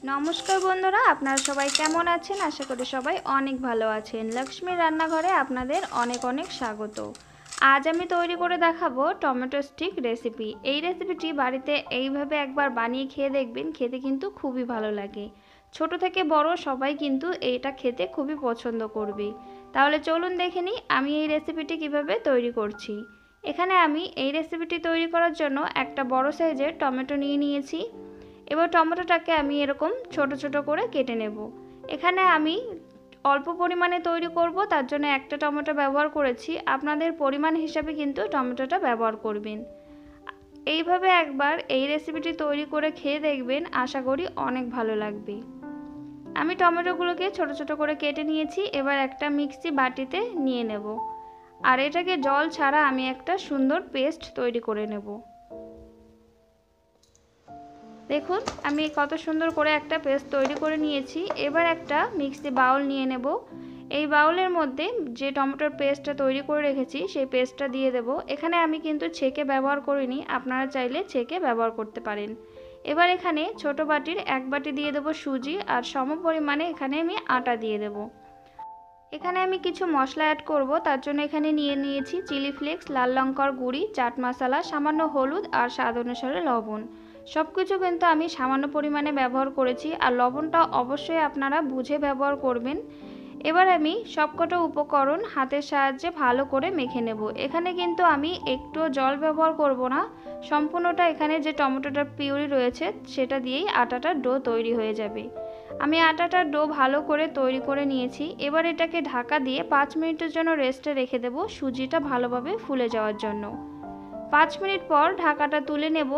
নমস্কার বন্ধুরা, আপনারা সবাই কেমন আছেন? আশা করি সবাই অনেক ভালো আছেন। লক্ষ্মীর রান্নাঘরে আপনাদের অনেক অনেক স্বাগত। আজ আমি তৈরি করে দেখাবো টমেটো স্টিক রেসিপি। এই রেসিপিটি বাড়িতে এইভাবে একবার বানিয়ে খেয়ে দেখবেন, খেতে কিন্তু খুবই ভালো লাগে। ছোট থেকে বড় সবাই কিন্তু এটা খেতে খুবই পছন্দ করবে। তাহলে চলুন দেখে নিই আমি এই রেসিপিটি কিভাবে তৈরি করছি। এখানে আমি এই রেসিপিটি তৈরি করার জন্য একটা বড় সাইজের টমেটো নিয়ে নিয়েছি। এবার টমেটোটাকে আমি এরকম ছোট ছোট করে কেটে নেব। এখানে আমি অল্প পরিমাণে তৈরি করব, তার জন্য একটা টমেটো ব্যবহার করেছি। আপনাদের পরিমাণ হিসাবে কিন্তু টমেটোটা ব্যবহার করবেন। এইভাবে একবার এই রেসিপিটি তৈরি করে খেয়ে দেখবেন, আশা করি অনেক ভালো লাগবে। আমি টমেটোগুলোকে ছোট ছোট করে কেটে নিয়েছি। এবার একটা মিক্সি বাটিতে নিয়ে নেব, আর এটাকে জল ছাড়া আমি একটা সুন্দর পেস্ট তৈরি করে নেব। দেখুন আমি কত সুন্দর করে একটা পেস্ট তৈরি করে নিয়েছি। এবার একটা মিক্সি বাউল নিয়ে নেব। এই বাউলের মধ্যে যে টমেটোর পেস্টটা তৈরি করে রেখেছি সেই পেস্টটা দিয়ে দেব। এখানে আমি কিন্তু ছেঁকে ব্যবহার করিনি, আপনারা চাইলে ছেঁকে ব্যবহার করতে পারেন। এবার এখানে ছোট বাটির এক বাটি দিয়ে দেব সুজি, আর সম পরিমাণে এখানে আমি আটা দিয়ে দেব। এখানে আমি কিছু মশলা অ্যাড করব, তার জন্য এখানে নিয়ে নিয়েছি চিলি ফ্লেক্স, লাল লঙ্কার গুঁড়ি, চাট মশলা, সামান্য হলুদ আর স্বাদ অনুসারে লবণ। সব কিছু কিন্তু আমি সামান্য পরিমাণে ব্যবহার করেছি, আর লবণটা অবশ্যই আপনারা বুঝে ব্যবহার করবেন। এবার আমি সবকটা উপকরণ হাতের সাহায্যে ভালো করে মেখে নেব। এখানে কিন্তু আমি একটু জল ব্যবহার করব না, সম্পূর্ণটা এখানে যে টমেটোটার পিউরি রয়েছে সেটা দিয়েই আটাটার ডো তৈরি হয়ে যাবে। আমি আটাটার ডো ভালো করে তৈরি করে নিয়েছি। এবার এটাকে ঢাকা দিয়ে 5 মিনিটের জন্য রেস্টে রেখে দেব, সুজিটা ভালোভাবে ফুলে যাওয়ার জন্য। 5 মিনিট পর ঢাকাটা তুলে নেব।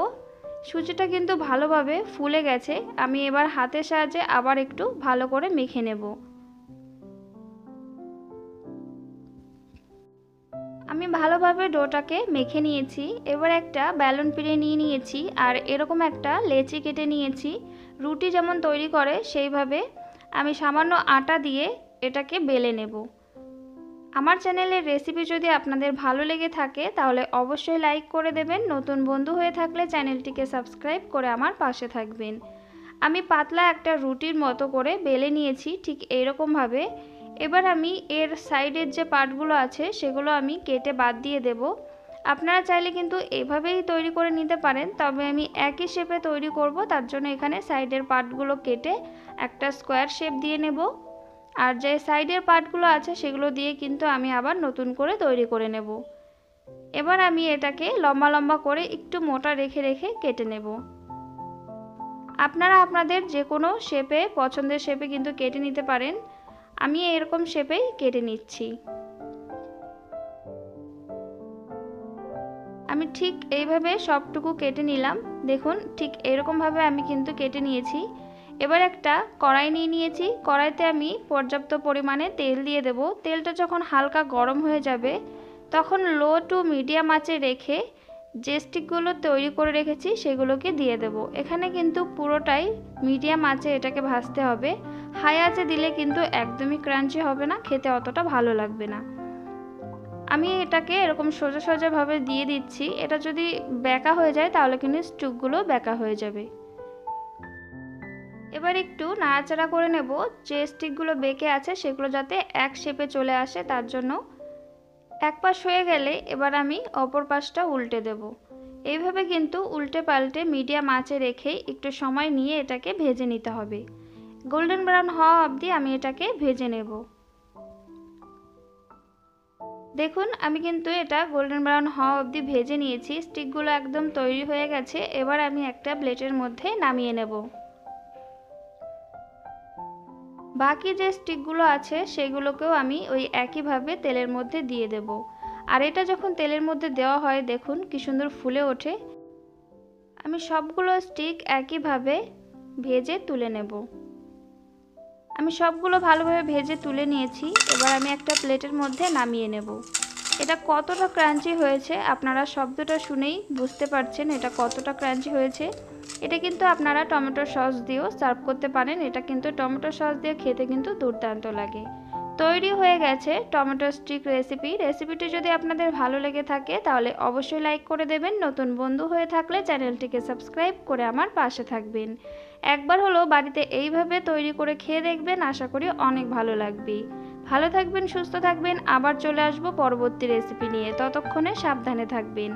সুজিটা কিন্তু ভালোভাবে ফুলে গেছে। আমি এবার হাতের সাহায্যে আবার একটু ভালো করে মেখে নেব। আমি ভালোভাবে ডোটাকে মেখে নিয়েছি। এবার একটা ব্যালন পিড়ে নিয়ে নিয়েছি, আর এরকম একটা লেচি কেটে নিয়েছি। রুটি যেমন তৈরি করে সেইভাবে আমি সামান্য আটা দিয়ে এটাকে বেলে নেব। আমার চ্যানেলের রেসিপি যদি আপনাদের ভালো লেগে থাকে তাহলে অবশ্যই লাইক করে দেবেন। নতুন বন্ধু হয়ে থাকলে চ্যানেলটিকে সাবস্ক্রাইব করে আমার পাশে থাকবেন। আমি পাতলা একটা রুটির মতো করে বেলে নিয়েছি, ঠিক এইরকমভাবে। এবার আমি এর সাইডের যে পার্টগুলো আছে সেগুলো আমি কেটে বাদ দিয়ে দেব। আপনারা চাইলে কিন্তু এভাবেই তৈরি করে নিতে পারেন, তবে আমি একই শেপে তৈরি করব, তার জন্য এখানে সাইডের পার্টগুলো কেটে একটা স্কোয়ার শেপ দিয়ে নেব। আর যে সাইডের পার্টগুলো আছে সেগুলো দিয়ে কিন্তু আমি আবার নতুন করে তৈরি করে নেব। এবার আমি এটাকে লম্বা লম্বা করে একটু মোটা রেখে রেখে কেটে নেব। আপনারা আপনাদের যে কোনো শেপে, পছন্দের শেপে কিন্তু কেটে নিতে পারেন। আমি এরকম শেপেই কেটে নিচ্ছি। আমি ঠিক এইভাবে সবটুকু কেটে নিলাম। দেখুন ঠিক এরকমভাবে আমি কিন্তু কেটে নিয়েছি। এবার একটা কড়াই নিয়ে নিয়েছি। কড়াইতে আমি পর্যাপ্ত পরিমাণে তেল দিয়ে দেব। তেলটা যখন হালকা গরম হয়ে যাবে তখন লো টু মিডিয়াম আঁচে রেখে যে স্টিকগুলো তৈরি করে রেখেছি সেগুলোকে দিয়ে দেব। এখানে কিন্তু পুরোটাই মিডিয়াম আঁচে এটাকে ভাজতে হবে। হাই আঁচে দিলে কিন্তু একদমই ক্রাঞ্চি হবে না, খেতে অতটা ভালো লাগবে না। আমি এটাকে এরকম সোজা সোজাভাবে দিয়ে দিচ্ছি। এটা যদি বেঁকা হয়ে যায় তাহলে কিন্তু স্টিকগুলো বেঁকা হয়ে যাবে। এবার একটু নাড়াচাড়া করে নেব, যে স্টিকগুলো বেঁকে আছে সেগুলো যাতে এক শেপে চলে আসে, তার জন্য। এক পাশ হয়ে গেলে এবার আমি অপর পাশটা উল্টে দেব। এইভাবে কিন্তু উল্টে পাল্টে মিডিয়াম আঁচে রেখে একটু সময় নিয়ে এটাকে ভেজে নিতে হবে। গোল্ডেন ব্রাউন হওয়া অবধি আমি এটাকে ভেজে নেব। দেখুন আমি কিন্তু এটা গোল্ডেন ব্রাউন হওয়া অবধি ভেজে নিয়েছি। স্টিকগুলো একদম তৈরি হয়ে গেছে। এবার আমি একটা প্লেটের মধ্যে নামিয়ে নেব। বাকি যে স্টিকগুলো আছে সেগুলোকেও আমি ওই একইভাবে তেলের মধ্যে দিয়ে দেব। আর এটা যখন তেলের মধ্যে দেওয়া হয় দেখুন কি সুন্দর ফুলে ওঠে। আমি সবগুলো স্টিক একইভাবে ভেজে তুলে নেব। আমি সবগুলো ভালোভাবে ভেজে তুলে নিয়েছি। এবার আমি একটা প্লেটের মধ্যে নামিয়ে নেব। এটা কতটা ক্রাঞ্চি হয়েছে আপনারা শব্দটা শুনেই বুঝতে পারছেন এটা কতটা ক্রাঞ্চি হয়েছে। এটা কিন্তু আপনারা টমেটো সস দিয়েও সার্ভ করতে পারেন। এটা কিন্তু টমেটো সস দিয়ে খেতে কিন্তু দুর্দান্ত লাগে। তৈরি হয়ে গেছে টমেটো স্টিক রেসিপিটি যদি আপনাদের ভালো লেগে থাকে তাহলে অবশ্যই লাইক করে দেবেন। নতুন বন্ধু হয়ে থাকলে চ্যানেলটিকে সাবস্ক্রাইব করে আমার পাশে থাকবেন। একবার হলো বাড়িতে এইভাবে তৈরি করে খেয়ে দেখবেন, আশা করি অনেক ভালো লাগবে। ভালো থাকবেন, সুস্থ থাকবেন, আবার চলে আসবো পরবর্তী রেসিপি নিয়ে। ততক্ষণে সাবধানে থাকবেন।